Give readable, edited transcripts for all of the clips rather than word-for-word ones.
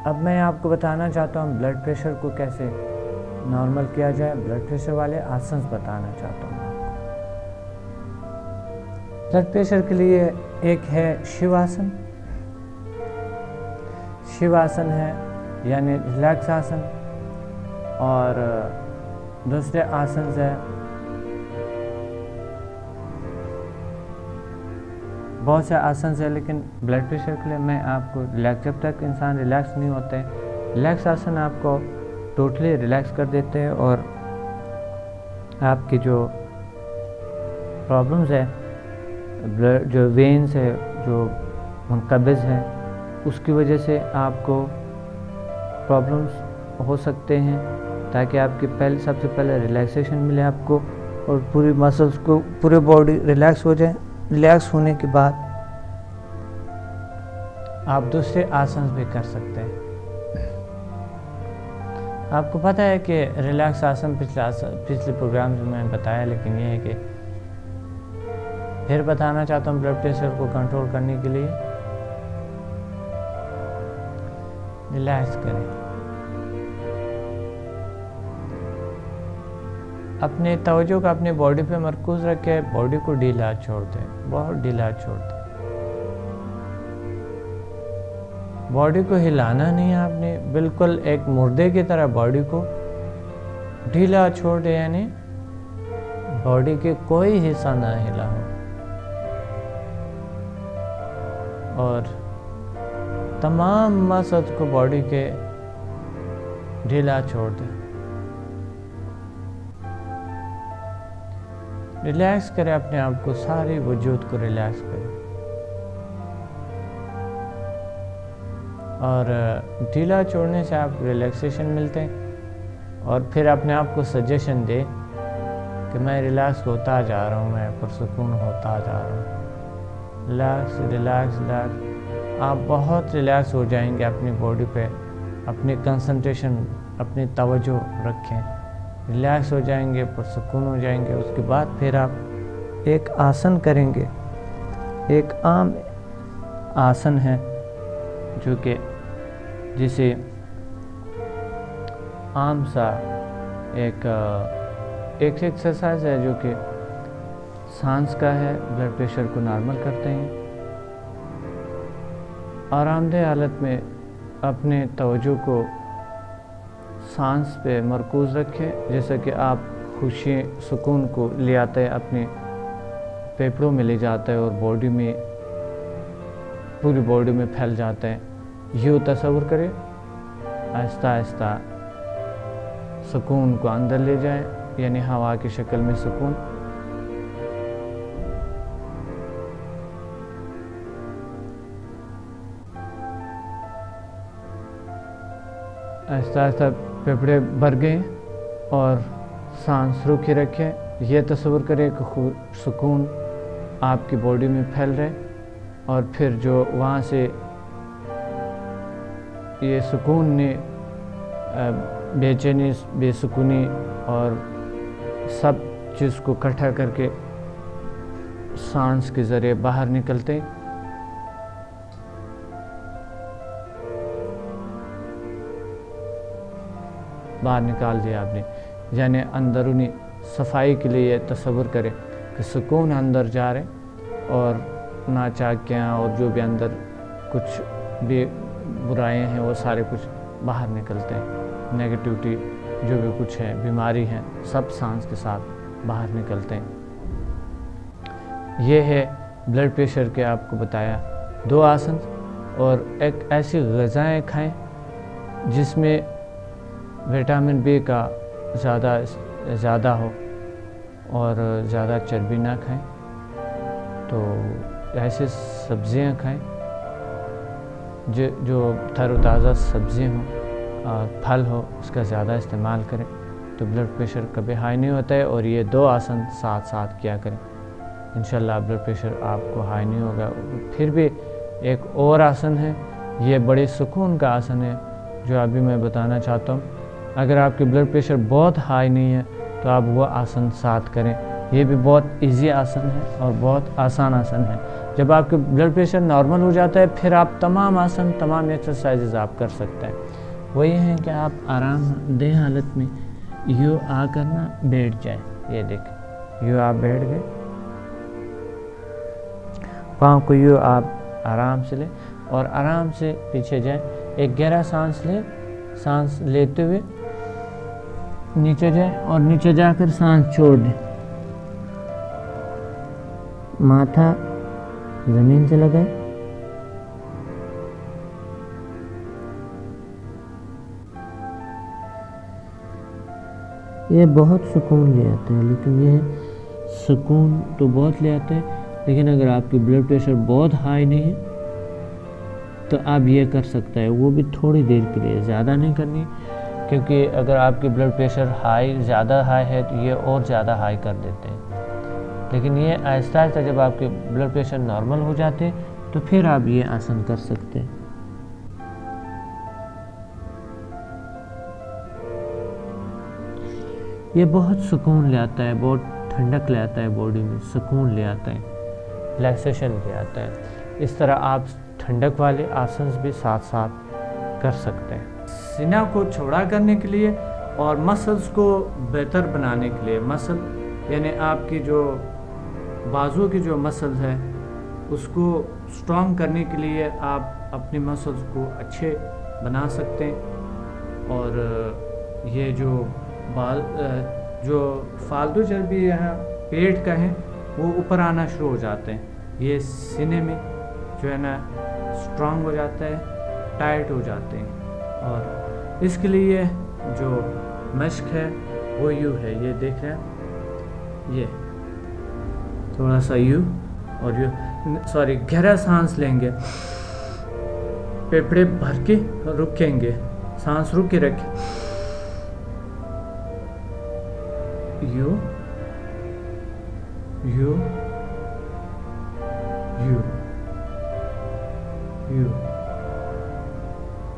अब मैं आपको बताना चाहता हूँ ब्लड प्रेशर को कैसे नॉर्मल किया जाए। ब्लड प्रेशर वाले आसन बताना चाहता हूँ आपको। ब्लड प्रेशर के लिए एक है शिवासन। शिवासन है यानी रिलैक्स आसन, और दूसरे आसन है बहुत से आसन है, लेकिन ब्लड प्रेशर के लिए मैं आपको रिलैक्स, जब तक इंसान रिलैक्स नहीं होते, रिलैक्स आसन आपको टोटली रिलैक्स कर देते हैं और आपकी जो प्रॉब्लम्स है, ब्लड जो वेन्स है, जो मुनक़बिज़ है, उसकी वजह से आपको प्रॉब्लम्स हो सकते हैं, ताकि आपकी सबसे पहले रिलैक्सेशन मिले आपको और पूरी मसल्स को, पूरी बॉडी रिलैक्स हो जाए। रिलैक्स होने के बाद आप दूसरे आसन भी कर सकते हैं। आपको पता है कि रिलैक्स आसन पिछले प्रोग्राम में मैंने बताया, लेकिन यह है कि फिर बताना चाहता हूँ ब्लड प्रेशर को कंट्रोल करने के लिए रिलैक्स करें। अपने तवज्जो को अपने बॉडी पे मरकूज रखें, बॉडी को ढीला छोड़ दें, बहुत ढीला छोड़ दें। बॉडी को हिलाना नहीं है आपने, बिल्कुल एक मुर्दे की तरह बॉडी को ढीला छोड़ दें, यानी बॉडी के कोई हिस्सा ना हिला हो और तमाम मसल्स को बॉडी के ढीला छोड़ दें। रिलैक्स करें अपने आप को, सारे वजूद को रिलैक्स करें और ढीला छोड़ने से आप रिलैक्सेशन मिलते हैं। और फिर अपने आप को सजेशन दे कि मैं रिलैक्स होता जा रहा हूँ, मैं पुरसुकून होता जा रहा हूँ। रिलैक्स रिलैक्स रिलैक्स, आप बहुत रिलैक्स हो जाएंगे अपनी बॉडी पे। अपनी कंसंट्रेशन, अपनी तवज्जो रखें, रिलैक्स हो जाएंगे, पुरसुकून हो जाएंगे। उसके बाद फिर आप एक आसन करेंगे। एक आम आसन है जो कि जिसे आम सा एक एक्सरसाइज है जो कि सांस का है, ब्लड प्रेशर को नॉर्मल करते हैं। आरामदेह हालत में अपने तवज्जो को सांस पे मरकूज़ रखें, जैसे कि आप खुशी सुकून को ले आते हैं, अपने फेफड़ों में ले जाता है और बॉडी में, पूरी बॉडी में फैल जाता है। यूँ तसव्वुर करें, आहिस्ता आहिस्ता सुकून को अंदर ले जाएं, यानी हवा की शक्ल में सुकून। आहिस्ता आहिस्ता फेफड़े भर गए और सांस रुके रखें। यह तस्वीर करें कि सुकून आपकी बॉडी में फैल रहे और फिर जो वहाँ से ये सुकून ने बेचैनी, बेसुकूनी और सब चीज़ को इकट्ठा करके सांस के ज़रिए बाहर निकलते। बाहर निकाल दिया आपने, यानी अंदरूनी सफाई के लिए तस्वीर करें कि सुकून अंदर जा रहे और नाचाकियाँ और जो भी अंदर कुछ भी बुराइयाँ हैं वो सारे कुछ बाहर निकलते हैं। नेगेटिविटी जो भी कुछ है, बीमारी है, सब सांस के साथ बाहर निकलते हैं। ये है ब्लड प्रेशर के आपको बताया 2 आसन। और एक ऐसी ग़िज़ाएँ खाएं जिसमें विटामिन बी का ज़्यादा हो और ज़्यादा चर्बी ना खाएं। तो ऐसे सब्ज़ियां खाएं जो तरोताज़ा सब्ज़ी हों और फल हो, उसका ज़्यादा इस्तेमाल करें तो ब्लड प्रेशर कभी हाई नहीं होता है। और ये 2 आसन साथ साथ किया करें, इंशाल्लाह ब्लड प्रेशर आपको हाई नहीं होगा। फिर भी एक और आसन है, ये बड़े सुकून का आसन है जो अभी मैं बताना चाहता हूँ। अगर आपके ब्लड प्रेशर बहुत हाई नहीं है तो आप वो आसन साथ करें। ये भी बहुत इजी आसन है और बहुत आसान आसन है। जब आपके ब्लड प्रेशर नॉर्मल हो जाता है फिर आप तमाम आसन, तमाम एक्सरसाइजेज आप कर सकते हैं। वही है कि आप आरामदेह हालत में यूँ आकर ना बैठ जाए। ये देखें, यूँ आप बैठ गए, पाँव को यूँ आप आराम से लें और आराम से पीछे जाए। एक गहरा सांस लें, सांस लेते हुए नीचे जाए और नीचे जाकर सांस छोड़ दें। माथा जमीन से लगाए, ये बहुत सुकून ले आता है। लेकिन ये सुकून तो बहुत ले आता है, लेकिन अगर आपकी ब्लड प्रेशर बहुत हाई नहीं है तो आप ये कर सकते हैं, वो भी थोड़ी देर के लिए, ज़्यादा नहीं करनी, क्योंकि अगर आपकी ब्लड प्रेशर ज़्यादा हाई है तो ये और ज़्यादा हाई कर देते हैं। लेकिन ये आहिस्ता आहिस्ता जब आपके ब्लड प्रेशर नॉर्मल हो जाते हैं तो फिर आप ये आसन कर सकते हैं। ये बहुत सुकून ले आता है, बहुत ठंडक ले आता है, बॉडी में सुकून ले आता है, रिलैक्सेशन ले आता है। इस तरह आप ठंडक वाले आसन भी साथ साथ कर सकते हैं। सीना को चौड़ा करने के लिए और मसल्स को बेहतर बनाने के लिए, मसल यानी आपकी जो बाजुओं की जो मसल्स है उसको स्ट्रॉन्ग करने के लिए आप अपनी मसल्स को अच्छे बना सकते हैं। और ये जो जो फालतू चर्बी यहाँ पेट का है वो ऊपर आना शुरू हो जाते हैं, ये सीने में जो है ना स्ट्रांग हो जाता है, टाइट हो जाते हैं। और इसके लिए जो मश्क है वो यूँ है, ये देख रहे हैं, ये थोड़ा सा यूँ और यूँ, गहरा सांस लेंगे, फेफड़े भर के रुकेंगे, सांस रुक के रखें, you you you you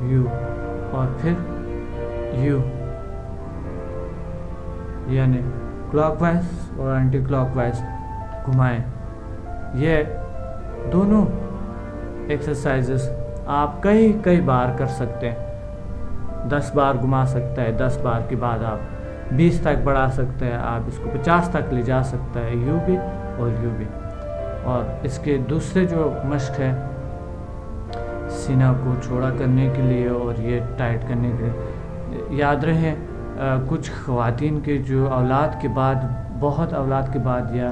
you और फिर यू, यानी क्लॉकवाइज और एंटी क्लॉकवाइज घुमाएं। ये दोनों एक्सरसाइजेस आप कई बार कर सकते हैं। 10 बार घुमा सकता है, 10 बार के बाद आप 20 तक बढ़ा सकते हैं, आप इसको 50 तक ले जा सकता है, यू भी और यू भी। और इसके दूसरे जो मश्क है सीना को चौड़ा करने के लिए और ये टाइट करने के लिए, याद रहे कुछ ख़वातीन के जो औलाद के बाद, बहुत औलाद के बाद या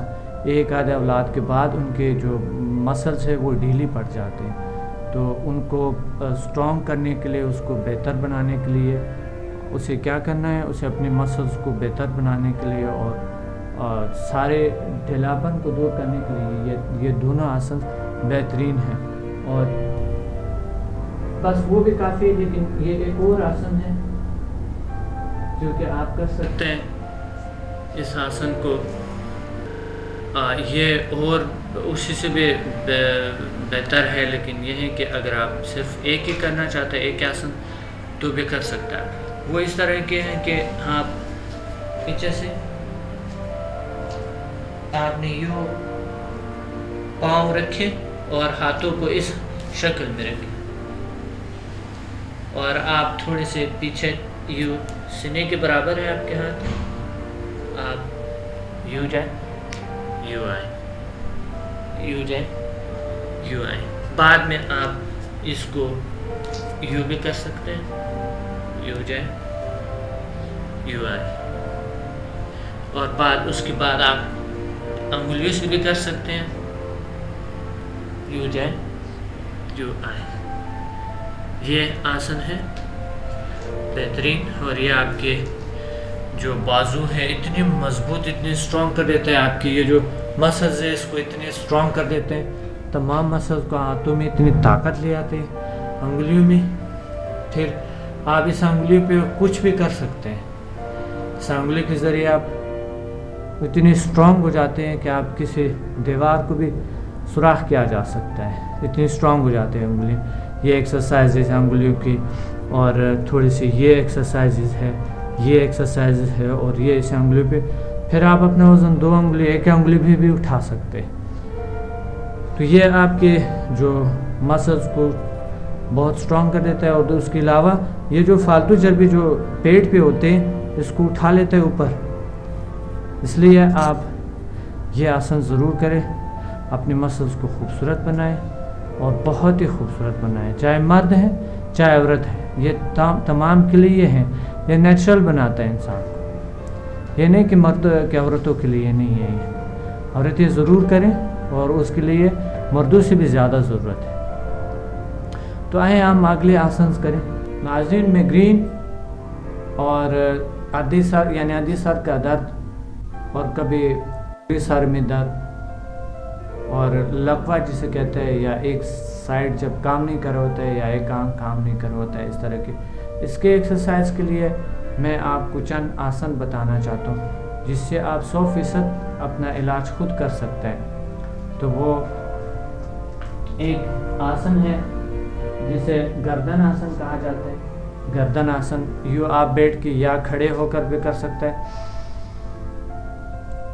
एक आधे औलाद के बाद उनके जो मसल्स है वो ढीली पड़ जाते हैं, तो उनको स्ट्रॉन्ग करने के लिए, उसको बेहतर बनाने के लिए उसे क्या करना है, उसे अपनी मसल्स को बेहतर बनाने के लिए और सारे ढीलापन को दूर करने के लिए ये दोनों आसन बेहतरीन हैं। और बस वो भी काफ़ी, लेकिन ये एक और आसन है जो कि आप कर सकते हैं। इस आसन को ये और उसी से भी बेहतर है, लेकिन ये है कि अगर आप सिर्फ एक ही करना चाहते हैं, एक आसन, तो भी कर सकता है। वो इस तरह के हैं कि आप पीछे से आपने यूँ पाँव रखें और हाथों को इस शक्ल में रखें और आप थोड़े से पीछे यूँ, सीने के बराबर है आपके हाथ, आप यूँ जाए, यूँ आए, यूँ जाए, यूँ आए। बाद में आप इसको यूँ भी कर सकते हैं, यूँ जाए, यूँ आए। और बाद उसके बाद आप अंगुलियों से भी कर सकते हैं, यूँ जाए, यूँ आए। ये आसन है बेहतरीन, और ये आपके जो बाजू है इतने मजबूत, इतने स्ट्रॉन्ग कर देते हैं, आपकी ये जो मसल्स है इसको इतने स्ट्रॉन्ग कर देते हैं, तमाम मसल्स को हाथों में इतनी ताकत ले आते हैं, अंगुलियों में। फिर आप इस अंगुली पे कुछ भी कर सकते हैं, इस अंगुली के ज़रिए आप इतने स्ट्रॉन्ग हो जाते हैं कि आप किसी दीवार को भी सुराख किया जा सकता है, इतनी स्ट्रॉन्ग हो जाते हैं उंगली। ये एक्सरसाइजेज है उंगलियों की, और थोड़ी सी ये एक्सरसाइजेज है, ये एक्सरसाइजेज है, और ये इस उंगली पे फिर आप अपना वज़न 2 उंगली, 1 उंगली भी उठा सकते हैं। तो ये आपके जो मसल्स को बहुत स्ट्रॉन्ग कर देता है। और उसके अलावा ये जो फालतू चर्बी जो पेट पे होते हैं इसको उठा लेते हैं ऊपर। इसलिए आप ये आसन ज़रूर करें, अपने मसल्स को खूबसूरत बनाएं और बहुत ही खूबसूरत बनाएं। चाहे मर्द है चाहे औरत है, ये तमाम के लिए है। ये नेचुरल बनाता है इंसान को। ये नहीं कि मर्द के औरतों के लिए नहीं है, ये औरतें ज़रूर करें और उसके लिए मर्दों से भी ज़्यादा ज़रूरत है। तो आए हम अगले आसन करें। नाज़रीन, माइग्रेन और आधी सर यानी आधी सर का दर्द और कभी सर में दर्द और लकवा जिसे कहते हैं, या एक साइड जब काम नहीं कर रहा होता है या एक आंख काम नहीं कर रहा होता है, इस तरह के इसके एक्सरसाइज के लिए मैं आपको चंद आसन बताना चाहता हूँ जिससे आप 100% अपना इलाज खुद कर सकते हैं। तो वो एक आसन है जिसे गर्दन आसन कहा जाता है। गर्दन आसन यूँ आप बैठ के या खड़े होकर भी कर सकते हैं।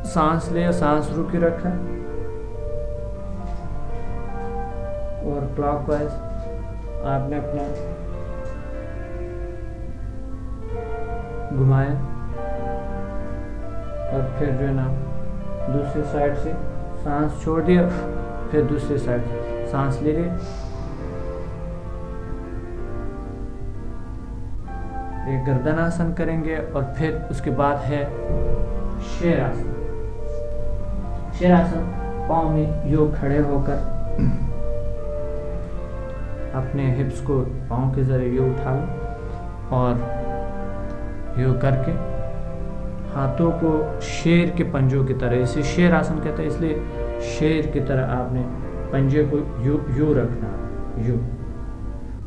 सांस ले, सांस रुके रखा और क्लॉकवाइज आपने अपना घुमाया और फिर जो है ना दूसरी साइड से सांस छोड़ दिया, फिर दूसरी साइड से सांस ले लिए। एक गर्दन आसन करेंगे और फिर उसके बाद है शेर आसन। शेर आसन पाँव में यूं खड़े होकर अपने हिप्स को पाँव के जरिए यूं उठा लो और यूं करके हाथों को शेर के पंजों की तरह, इसे शेर आसन कहते हैं, इसलिए शेर की तरह आपने पंजे को यूं रखना, यूं,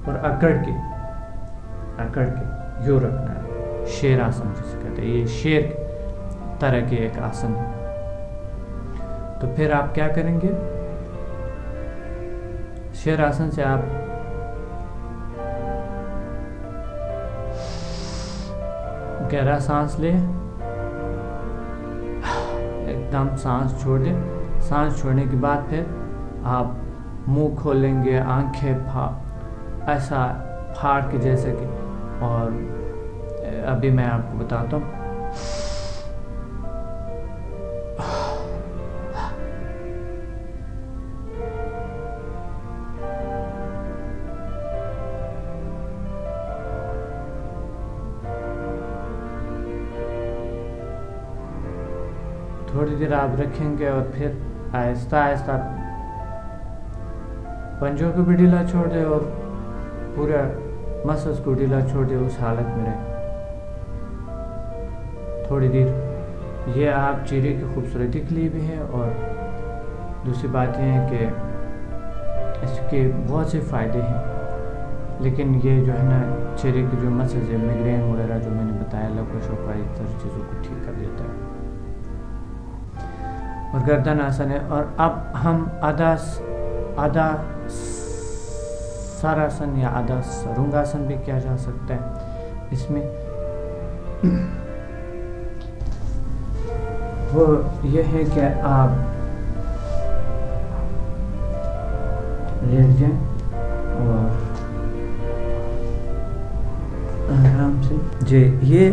और अकड़ के यूं रखना है। शेर आसन जिसे कहते हैं, ये शेर तरह के एक आसन है। तो फिर आप क्या करेंगे, शेर आसन से आप गहरा सांस ले, एकदम सांस छोड़ दे। सांस छोड़ने के बाद फिर आप मुंह खोलेंगे, आंखें ऐसा फाड़ के जैसे कि, और अभी मैं आपको बताता हूँ। थोड़ी देर आप रखेंगे और फिर आहिस्ता आहिस्ता पंजों को भी ढीला छोड़ दे और पूरा मसल्स को ढीला छोड़ दे, उस हालत में रहे थोड़ी देर। ये आप चेहरे की खूबसूरती के लिए भी है और दूसरी बात यह है कि इसके बहुत से फ़ायदे हैं। लेकिन ये जो है ना चेहरे की जो मसल्स है, माइग्रेन वगैरह जो मैंने बताया, लकवा शोका, इस तरह चीज़ों को ठीक कर देता है। और गर्दन आसन है। और अब हम आधा सरासन या आधा सरुंगासन भी किया जा सकता है। इसमें वो ये है कि आप लेट जाएं और आराम से जी, ये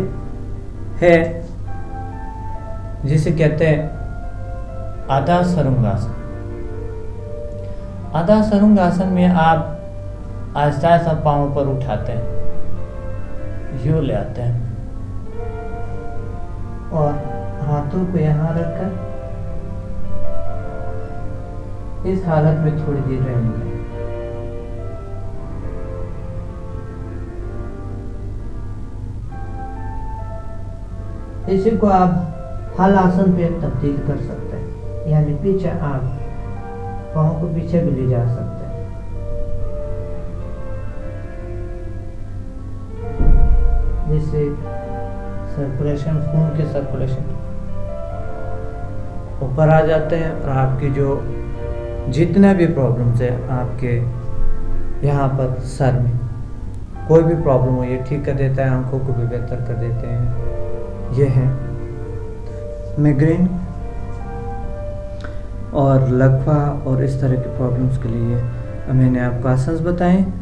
है जिसे कहते हैं आधा सरुंगासन। आधा सरुंगासन में आप आहिस्ता आहिस्ता पाँव पर उठाते हैं, यूं ले आते हैं और हाथों को यहाँ रखकर इस हालत में थोड़ी देर रहेंगे। इसी को आप हल आसन पे तब्दील कर सकते हैं, यानी पीछे आप पाँव को पीछे भी ले जा सकते हैं। जिससे सर्कुलेशन, खून के सर्कुलेशन ऊपर आ जाते हैं और आपकी जो जितना भी प्रॉब्लम्स है आपके यहाँ पर सर में कोई भी प्रॉब्लम हो, ये ठीक कर देता है, आंखों को भी बेहतर कर देते हैं। ये है माइग्रेन। और लकवा और इस तरह की प्रॉब्लम्स के लिए मैंने आपको आसन्स बताएं।